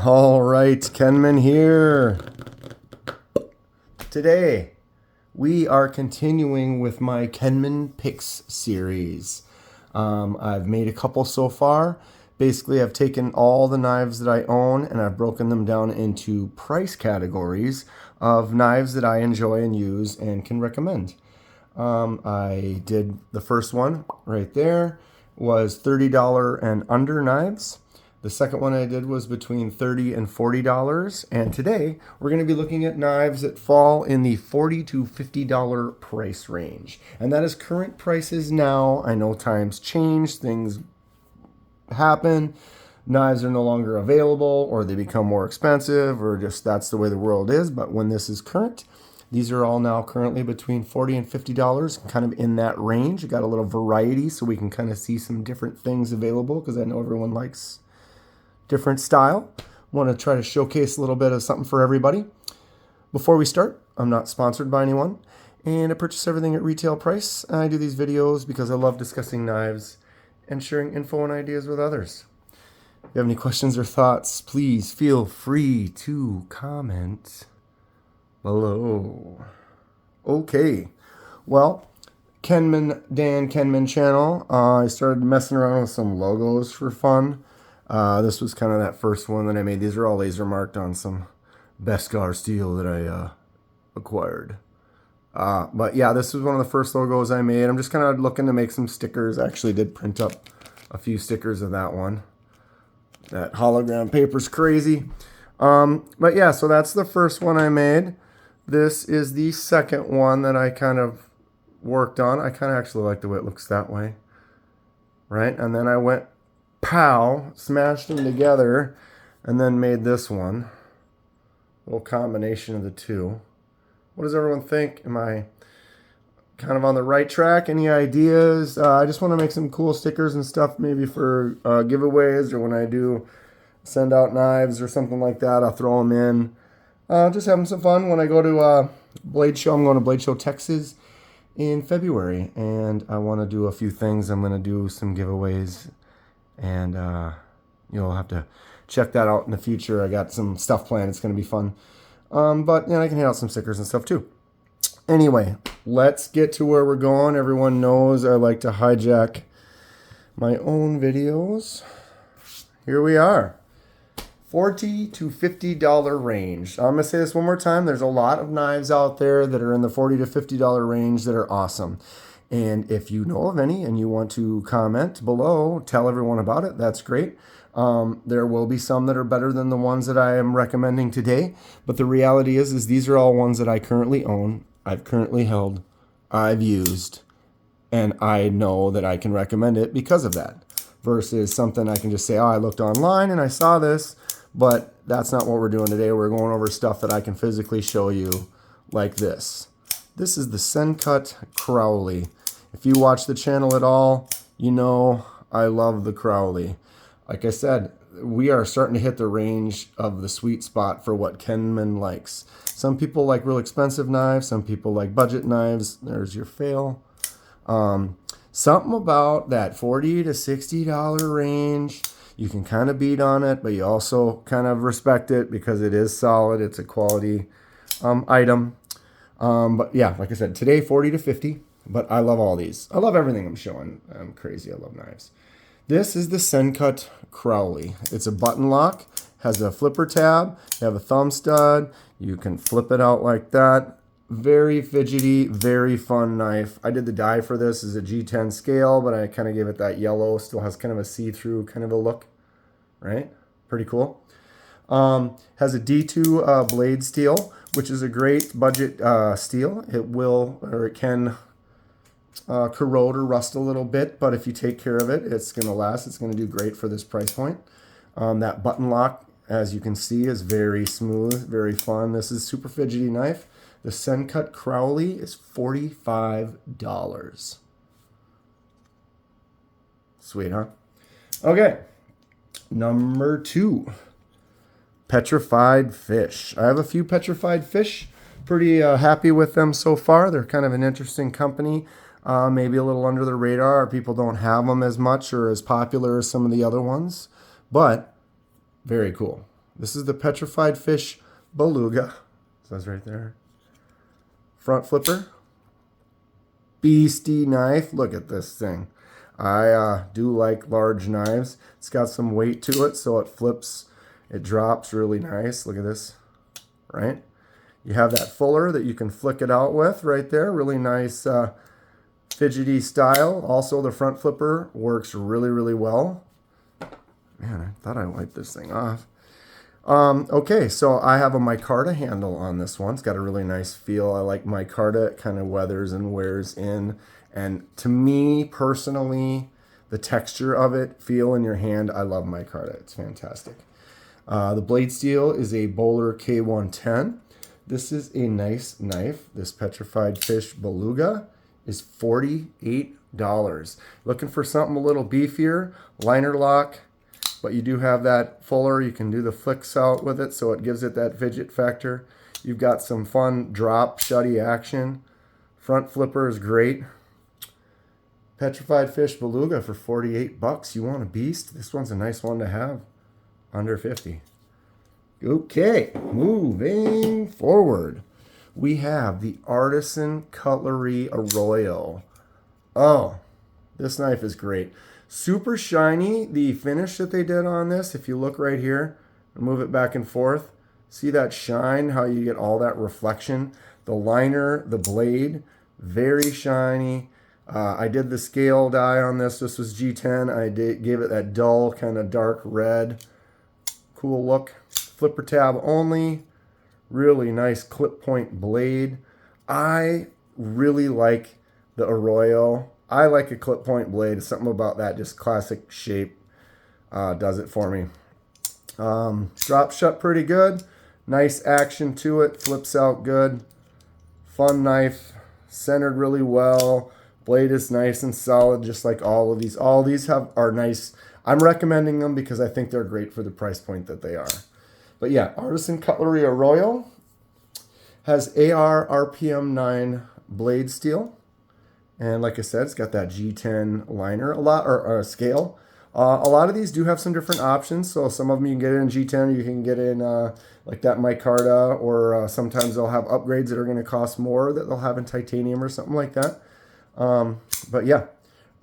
All right, Kenman here. Today, we are continuing with my Kenman Picks series. I've made a couple so far. Basically, I've taken all the knives that I own and I've broken them down into price categories of knives that I enjoy and use and can recommend. I did the first one right there was $30 and under knives. The second one I did was between $30 and $40. And today we're going to be looking at knives that fall in the $40 to $50 price range. And that is current prices now. I know times change, things happen. Knives are no longer available or they become more expensive or just that's the way the world is. But when this is current, these are all now currently between $40 and $50, kind of in that range. You got a little variety so we can kind of see some different things available because I know everyone likes different style. Want to try to showcase a little bit of something for everybody. Before we start, I'm not sponsored by anyone, and I purchase everything at retail price. I do these videos because I love discussing knives and sharing info and ideas with others. If you have any questions or thoughts, please feel free to comment below. Okay, well, Kenman channel. I started messing around with some logos for fun. This was kind of that first one that I made. These are all laser marked on some Beskar steel that I acquired. But yeah, this was one of the first logos I made. I'm just kind of looking to make some stickers. I actually did print up a few stickers of that one. That hologram paper's crazy. But yeah, so that's the first one I made. This is the second one that I kind of worked on. I kind of actually like the way it looks that way. Right? And then I went pow, smashed them together, and then made this one. A little combination of the two. What does everyone think? Am I kind of on the right track? Any ideas? I just want to make some cool stickers and stuff, maybe for giveaways or when I do send out knives or something like that. I'll throw them in. Just having some fun. When I go to Blade Show, I'm going to Blade Show, Texas in February, and I want to do a few things. I'm going to do some giveaways. And you'll have to check that out in the future. I got some stuff planned. It's going to be fun. But I can hand out some stickers and stuff too. Anyway, let's get to where we're going. Everyone knows I like to hijack my own videos. Here we are. $40 to $50 range. I'm going to say this one more time. There's a lot of knives out there that are in the $40 to $50 range that are awesome. And if you know of any and you want to comment below, tell everyone about it, that's great. There will be some that are better than the ones that I am recommending today. But the reality is these are all ones that I currently own, I've currently held, I've used, and I know that I can recommend it because of that. Versus something I can just say, oh, I looked online and I saw this. But that's not what we're doing today. We're going over stuff that I can physically show you like this. This is the Sencut Crowley. If you watch the channel at all, you know I love the Crowley. Like I said, we are starting to hit the range of the sweet spot for what Kenman likes. Some people like real expensive knives. Some people like budget knives. There's your fail. Something about that $40 to $60 range. You can kind of beat on it, but you also kind of respect it because it is solid. It's a quality item. But yeah, like I said, today 40 to 50, but I love all these. I love everything I'm showing. I'm crazy. I love knives. This is the Sencut Crowley. It's a button lock, has a flipper tab, you have a thumb stud. You can flip it out like that. Very fidgety, very fun knife. I did the die for this as a G10 scale, but I kind of gave it that yellow. Still has kind of a see-through kind of a look, right? Pretty cool. Has a D2 blade steel, which is a great budget steel. It will, or it can corrode or rust a little bit, but if you take care of it, it's going to last. It's going to do great for this price point. That button lock, as you can see, is very smooth, very fun. This is super fidgety knife. The Sencut Crowley is $45. Sweet, huh? Okay. Number 2. Petrified fish. I have a few petrified fish. Pretty happy with them so far. They're kind of an interesting company. Maybe a little under the radar. People don't have them as much or as popular as some of the other ones. But very cool. This is the Petrified Fish Beluga. It says right there. Front flipper. Beastie knife. Look at this thing. I do like large knives. It's got some weight to it, so it flips. It drops really nice. Look at this. Right? You have that fuller that you can flick it out with right there. Really nice fidgety style. Also, the front flipper works really, really well. Man, I thought I wiped this thing off. Okay, so I have a micarta handle on this one. It's got a really nice feel. I like micarta. It kind of weathers and wears in. And to me, personally, the texture of it, feel in your hand, I love micarta. It's fantastic. The blade steel is a Bowler K110. This is a nice knife. This Petrified Fish Beluga is $48. Looking for something a little beefier, liner lock, but you do have that fuller. You can do the flicks out with it, so it gives it that fidget factor. You've got some fun drop, shutty action. Front flipper is great. Petrified Fish Beluga for $48. You want a beast? This one's a nice one to have. Under 50. Okay, moving forward. We have the Artisan Cutlery Arroyo. Oh, this knife is great. Super shiny, the finish that they did on this. If you look right here and move it back and forth, see that shine, how you get all that reflection. The liner, the blade, very shiny. I did the scale die on this. This was G10. I gave it that dull, kind of dark red. Cool look. Flipper tab only. Really nice clip point blade. I really like the Arroyo. I like a clip point blade. Something about that just classic shape does it for me. Drop shut pretty good. Nice action to it. Flips out good. Fun knife. Centered really well. Blade is nice and solid, just like all of these. All these are nice. I'm recommending them because I think they're great for the price point that they are. But yeah, Artisan Cutlery Arroyo has AR RPM 9 blade steel. And like I said, it's got that G10 liner, or scale. A lot of these do have some different options. So some of them you can get in G10, you can get in like that micarta, or sometimes they'll have upgrades that are going to cost more that they'll have in titanium or something like that. But yeah,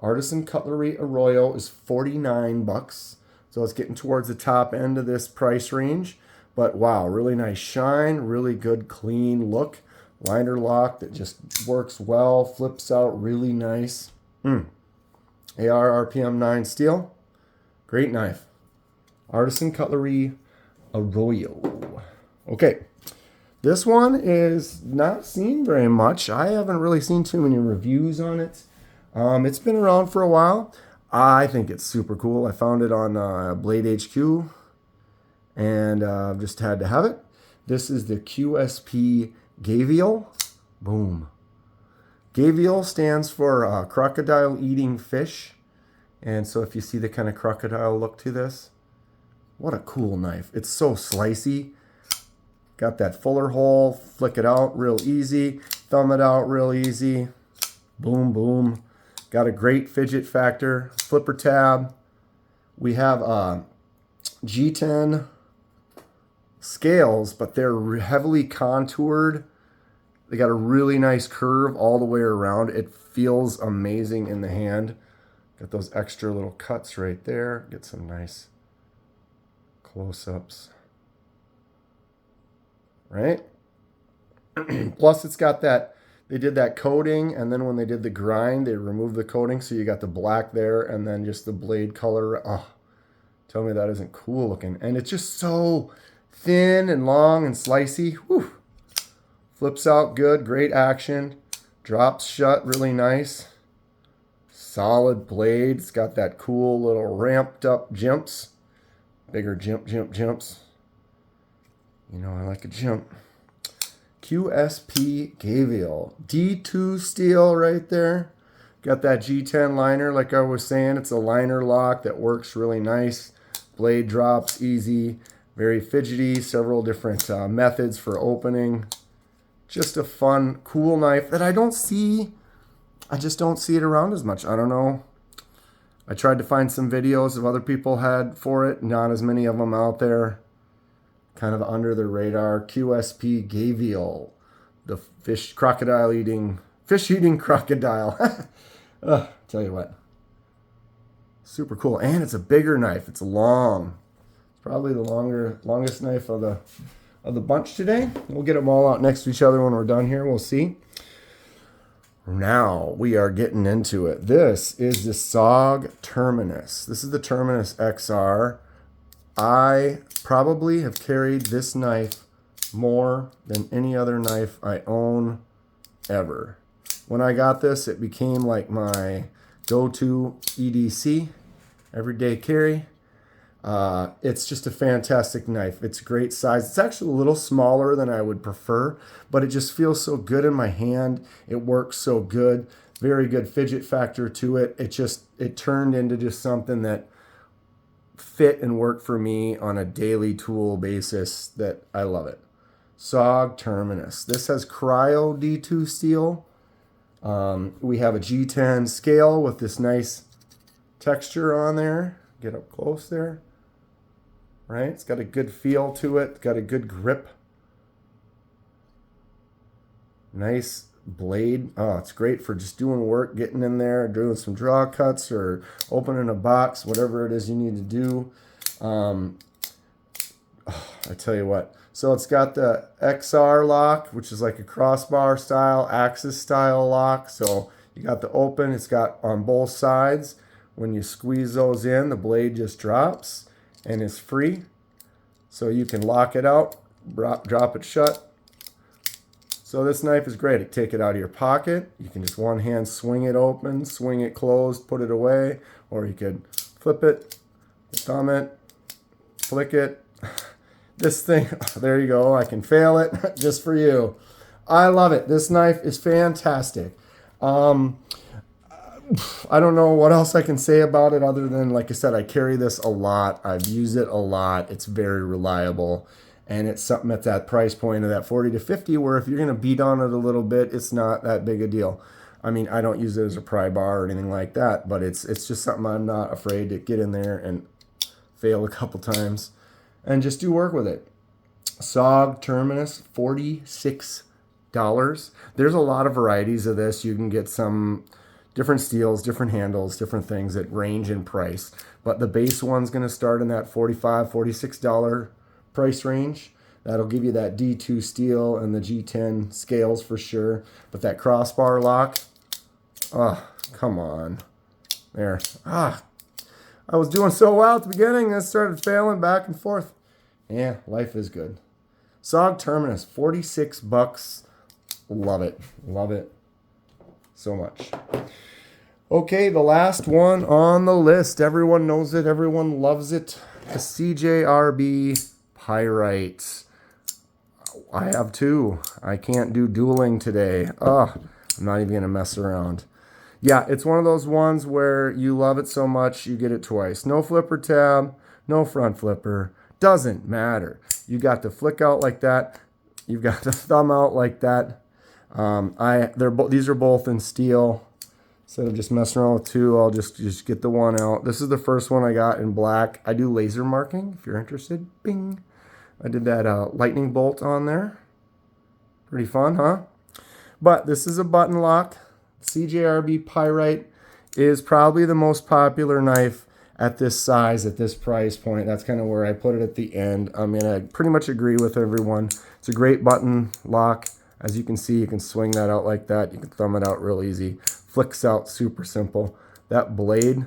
Artisan Cutlery Arroyo is $49. So it's getting towards the top end of this price range. But wow, really nice shine, really good clean look. Liner lock that just works well, flips out really nice. AR RPM 9 steel. Great knife. Artisan Cutlery Arroyo. Okay. This one is not seen very much. I haven't really seen too many reviews on it. It's been around for a while. I think it's super cool. I found it on Blade HQ and just had to have it. This is the QSP Gavial. Boom. Gavial stands for crocodile eating fish. And so if you see the kind of crocodile look to this, what a cool knife. It's so slicey. Got that fuller hole, flick it out real easy, thumb it out real easy. Boom, boom. Got a great fidget factor. Flipper tab. We have G10 scales, but they're heavily contoured. They got a really nice curve all the way around. It feels amazing in the hand. Got those extra little cuts right there. Get some nice close-ups. Right? Plus it's got that, they did that coating, and then when they did the grind, they removed the coating, so you got the black there, and then just the blade color. Oh, tell me that isn't cool looking. And it's just so thin and long and slicey. Whew. Flips out good, great action. Drops shut really nice. Solid blade. It's got that cool little ramped up jumps. Bigger jumps. You know I like a jump. QSP Gavial. D2 steel right there. Got that G10 liner like I was saying. It's a liner lock that works really nice. Blade drops easy. Very fidgety. Several different methods for opening. Just a fun, cool knife that I just don't see it around as much. I don't know. I tried to find some videos of other people had for it. Not as many of them out there. kind of under the radar. QSP Gavial, the fish eating crocodile. Tell you what, super cool. And it's a bigger knife. It's long. It's probably the longest knife of the bunch today. We'll get them all out next to each other when we're done here. We'll see. Now we are getting into it. This is the SOG Terminus. This is the Terminus XR. I probably have carried this knife more than any other knife I own ever. When I got this, it became like my go-to EDC, everyday carry. It's just a fantastic knife. It's a great size. It's actually a little smaller than I would prefer, but it just feels so good in my hand. It works so good. Very good fidget factor to it. It turned into just something that fit and worked for me on a daily tool basis that I love it. SOG Terminus. This has Cryo D2 steel. We have a G10 scale with this nice texture on there. Get up close there. Right? It's got a good feel to it. It's got a good grip. Nice blade. Oh, it's great for just doing work, getting in there, doing some draw cuts or opening a box, whatever it is you need to do. I tell you what. So it's got the XR lock, which is like a crossbar style, axis style lock. So you got the open. It's got on both sides. When you squeeze those in, the blade just drops and is free. So you can lock it out, drop it shut. So this knife is great. You take it out of your pocket. You can just one hand swing it open, swing it closed, put it away, or you could flip it, thumb it, flick it. This thing, there you go. I can fail it just for you. I love it. This knife is fantastic. I don't know what else I can say about it other than, like I said, I carry this a lot. I've used it a lot. It's very reliable. And it's something at that price point of that 40 to 50 where if you're going to beat on it a little bit, it's not that big a deal. I mean, I don't use it as a pry bar or anything like that, but it's just something I'm not afraid to get in there and fail a couple times and just do work with it. SOG Terminus, $46. There's a lot of varieties of this. You can get some different steels, different handles, different things that range in price. But the base one's going to start in that $45, $46 price range. That'll give you that D2 steel and the G10 scales for sure. But that crossbar lock, oh, come on. There. I was doing so well at the beginning, I started failing back and forth. Yeah, life is good. SOG Terminus, $46. Love it. Love it so much. Okay, the last one on the list. Everyone knows it. Everyone loves it. The CJRB Pyrite. I have two. I can't do dueling today. I'm not even going to mess around. Yeah, it's one of those ones where you love it so much, you get it twice. No flipper tab, no front flipper. Doesn't matter. You got the flick out like that. You've got the thumb out like that. These are both in steel. Instead of just messing around with two, I'll just get the one out. This is the first one I got in black. I do laser marking if you're interested. Bing. I did that lightning bolt on there. Pretty fun, huh? But this is a button lock. CJRB Pyrite is probably the most popular knife at this size, at this price point. That's kind of where I put it at the end. I mean, I pretty much agree with everyone. It's a great button lock. As you can see, you can swing that out like that. You can thumb it out real easy. Flicks out super simple. That blade,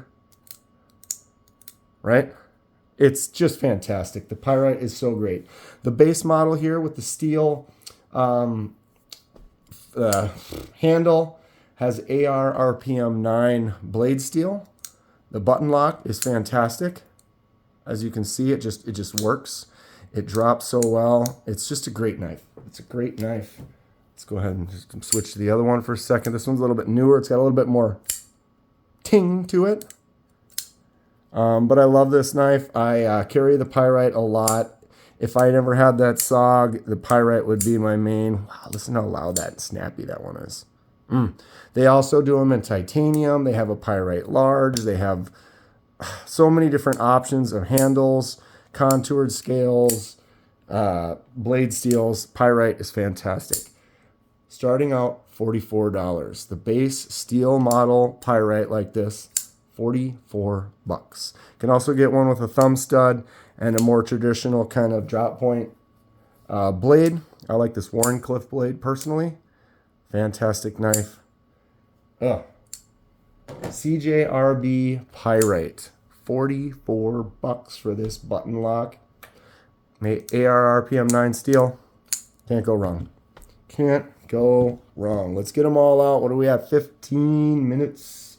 right? It's just fantastic. The Pyrite is so great. The base model here with the steel handle has AR RPM 9 blade steel. The button lock is fantastic. As you can see, it just works. It drops so well. It's just a great knife. It's a great knife. Let's go ahead and just switch to the other one for a second. This one's a little bit newer. It's got a little bit more ting to it. But I love this knife. I carry the Pyrite a lot. If I never had that SOG, the Pyrite would be my main. Wow, listen how loud that and snappy that one is. They also do them in titanium. They have a Pyrite large. They have so many different options of handles, contoured scales. blade steels. Pyrite is fantastic. Starting out $44. The base steel model Pyrite like this, $44. Can also get one with a thumb stud and a more traditional kind of drop point blade. I like this Warncliffe blade personally. Fantastic knife. CJRB Pyrite, $44 for this button lock. AR RPM 9 steel. Can't go wrong. Can't go wrong. Let's get them all out. What do we have? 15 minutes.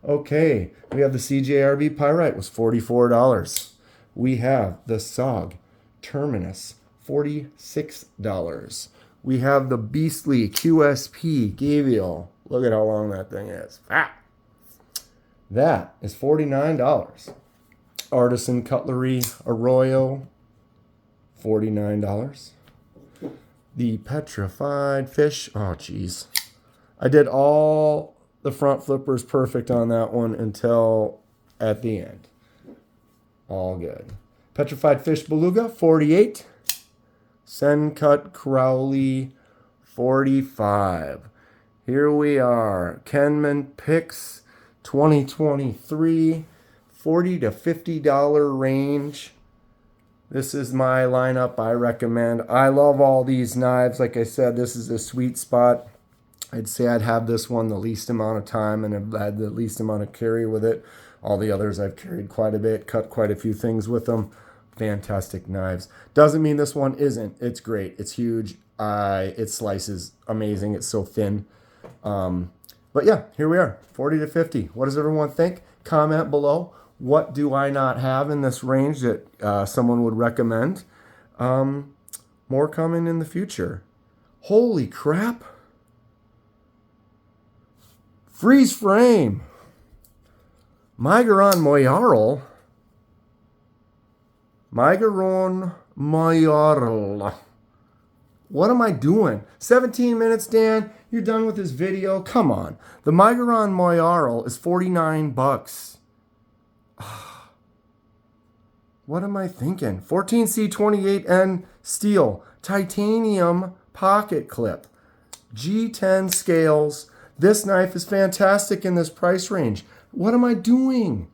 Okay, we have the CJRB Pyrite was $44. We have the SOG Terminus, $46. We have the beastly QSP Gavial. Look at how long that thing is. That is $49. Artisan Cutlery Arroyo, $49. The Petrified fish. Oh, geez. I did all the front flippers perfect on that one until at the end. All good. Petrified fish Beluga, $48. Sencut Crowley, $45. Here we are. Kenman Picks, 2023, $40 to $50 range. This is my lineup I recommend. I love all these knives. Like I said, this is a sweet spot. I'd say I'd have this one the least amount of time and have had the least amount of carry with it. All the others I've carried quite a bit, cut quite a few things with them. Fantastic knives. Doesn't mean this one isn't. It's great. It's huge. It slices amazing. It's so thin. But yeah, here we are, 40 to 50. What does everyone think? Comment below. What do I not have in this range that someone would recommend? More coming in the future. Holy crap. Freeze frame. Miguron Moyarl. Miguron Moyarl. What am I doing? 17 minutes, Dan. You're done with this video? Come on. The Miguron Moyarl is $49. What am I thinking? 14C28N steel. Titanium pocket clip. G10 scales. This knife is fantastic in this price range. What am I doing?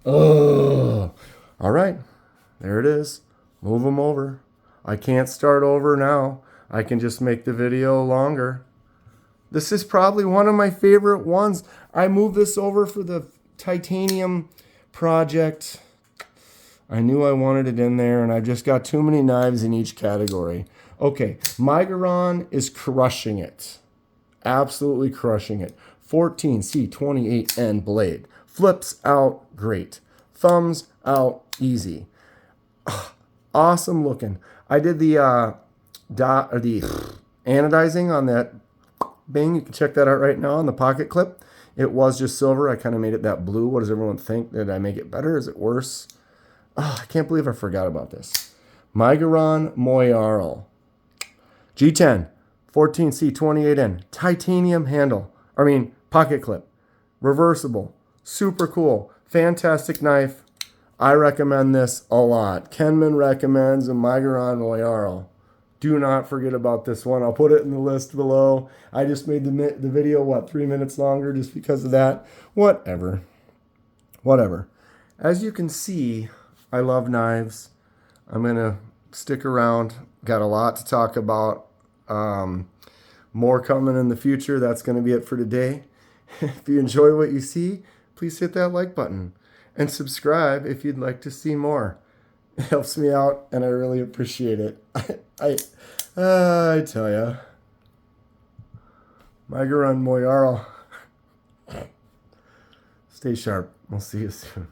Ugh. All right. There it is. Move them over. I can't start over now. I can just make the video longer. This is probably one of my favorite ones. I moved this over for the titanium project. I knew I wanted it in there, and I've just got too many knives in each category. Okay, Miguron is crushing it. Absolutely crushing it. 14C28N blade. Flips out great. Thumbs out easy. Awesome looking. I did the anodizing on that Bing. You can check that out right now on the pocket clip. It was just silver. I kind of made it that blue. What does everyone think? Did I make it better? Is it worse? Oh, I can't believe I forgot about this. Miguron Moyarl. G10. 14C28N. Titanium handle. Pocket clip. Reversible. Super cool. Fantastic knife. I recommend this a lot. Kenman recommends a Miguron Moyarl. Do not forget about this one. I'll put it in the list below. I just made the video, 3 minutes longer just because of that. Whatever. As you can see, I love knives. I'm going to stick around. Got a lot to talk about. More coming in the future. That's going to be it for today. If you enjoy what you see, please hit that like button. And subscribe if you'd like to see more. It helps me out, and I really appreciate it. I tell ya. Miguron Moyarl. Stay sharp. We'll see you soon.